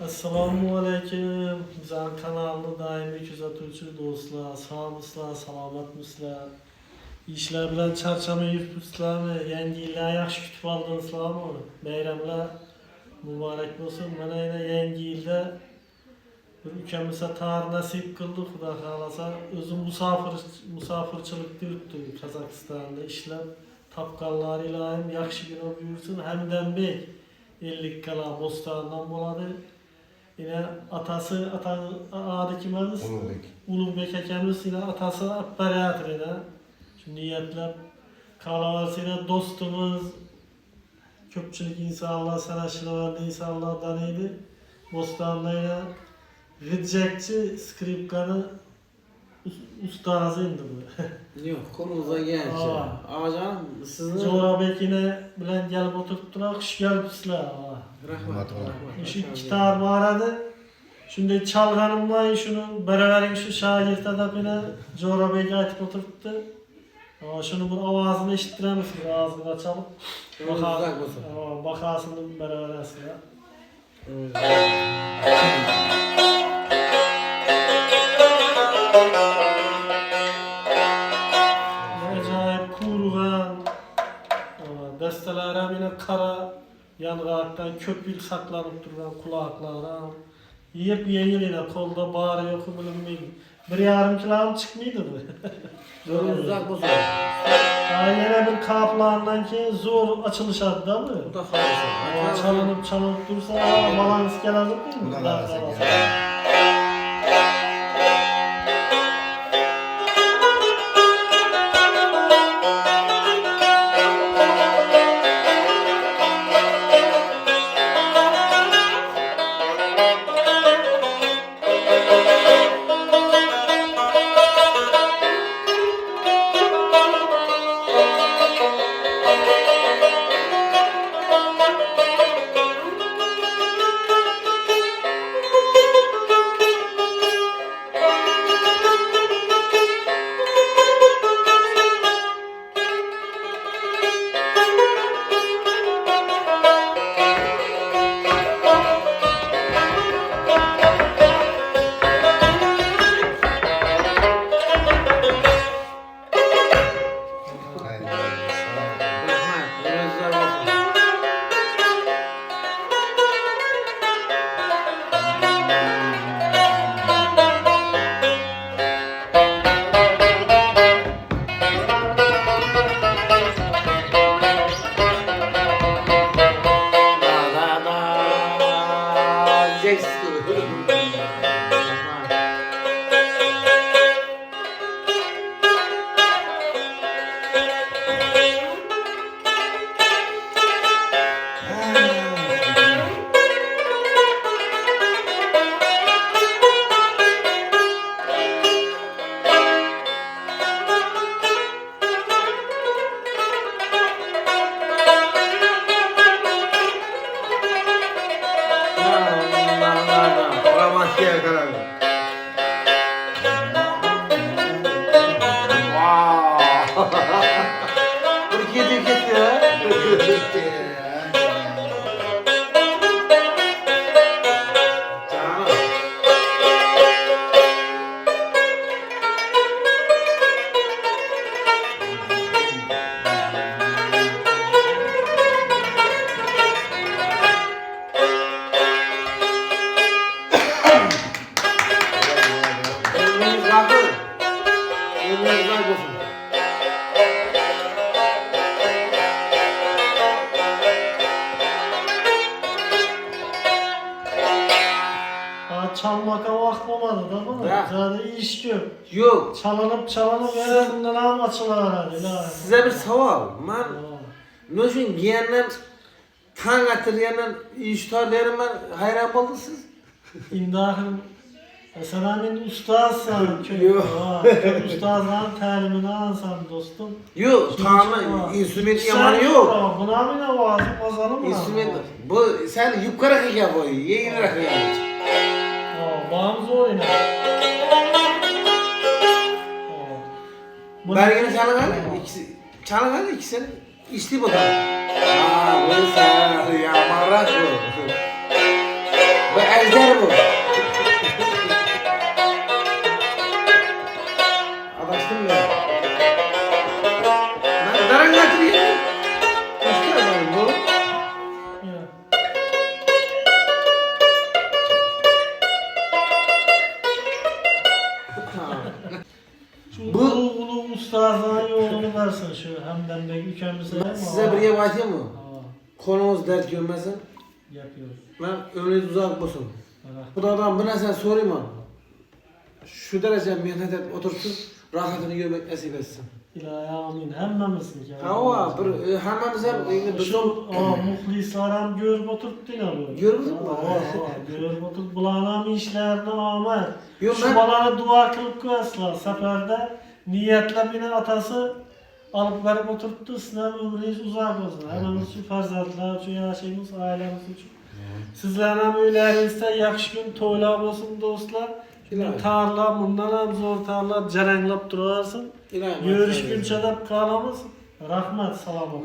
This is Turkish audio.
Assalomu alaykum. Bizning kanalni doimiy kuzatuvchi do'stlar, sog'misizlar, salomatmisizlar? İşler bilan charchamay yuribsizlarmi? Yangi yilni yaxshi kutib oldingizlarmi? Bayramlar muborak bo'lsin. Mana yana yangi yilda bir ukamizga tar nasib qildi, Xudo xolasa. O'zim musofirchilikda yuribdim Qozog'istonda ishlab. Topganlar ilohim yaxshigina buyursin. Hamdan Bek 50 kala Bo'stondan bo'ladi. Yine atası adı kim adı? Ulubek akamiz yine atası operator yine. Şu niyetlep kalavası yine dostumuz, köpçülük insanlar, sanatçılar insanlardan iyiydi. Bostan'da yine gıcakçı skripkanı ustazıydı bu. Yok, konuza geleceğim. Ağacanım, sizin... Corabek yine bilen gelip oturttular, hoş gelmişler. Rahmat. Şu gitar vardı. Şimdi çalganım var, şunu beraber şu şagird edip yine Corabek'e aytıp oturttu. Şunu bu avazını işittiremezsin, ağzını açalım. Bakasını beraber aslında. Acayip kurgan, desteler yine kara, yangaktan köpük saklanıp duran kulaklara. Yiyip yine kolda bağırıyor yok bilinmeydi. 1,5 kilo çıkmıydı bu. Uzak bu zor. Yine bir kaplandan ki zor açılış adı da mı? Bu da harika. Çalınıp dursa balans gelazım değil mi? Bu da lazım. Çalmaka vakit olmadı da mı? Zaten iş yok. Yok. Çalınıp elinden ham açılar. Size bir savol. Ben şun giyenler tang atırgandan iş tutarlarım ben hayran oldum siz. İmdahım sen hemen ustazsan. Yok. Ustazdan talimini alsan dostum. Yok, tamam. İnstrümenti yamanı yok. Buna mı ne var? Kazanım mı? İnstrüment. Bu sen yukarı kıya boyu. Yeğenler kıya. Bağımız o yine. Bergeni çalıgalı. Çalıgalı ikisini. İşte bakalım. Bu sen ya marak bu. Bu ejder bu. Adaştım ya. Ben daran getireyim. Usta adam bu. Ya. Şu Bu- ulu ustazına yolunu versin şu hemdendeki ülkemize. Size bir yer atayım mı? Konumuz dert görmesin. Yapıyoruz. Ben önünüz uzak olsun. Bak. Bu da adam bu ne sen sorayım mı? Şu derece mihnet et otursun, rahatını görmek nasip etsin. İlahi amin. Hemmemizin ki. Hava, bir hemmemiz hem Şu muhlisaram görüp oturup dine bu. Görüp mü? Görüp oturup bulanam işlerine amet. Yok, Şu ben- balana dua kılıp koyasılar. Seferde niyetle bine atası alıp verip oturttu. Sınav ömrünüz uzak olsun. Hemmemiz için farzatlar için yaşayımız, ailemiz için. Sizlerden öylerinizde yakış gün toylab olsun dostlar. İlahi. Tarla, bundan hem zor tarla, cerenglap durarsın. İlahi. Görüşgünçe de kalamız. Rahmet, salam olsun.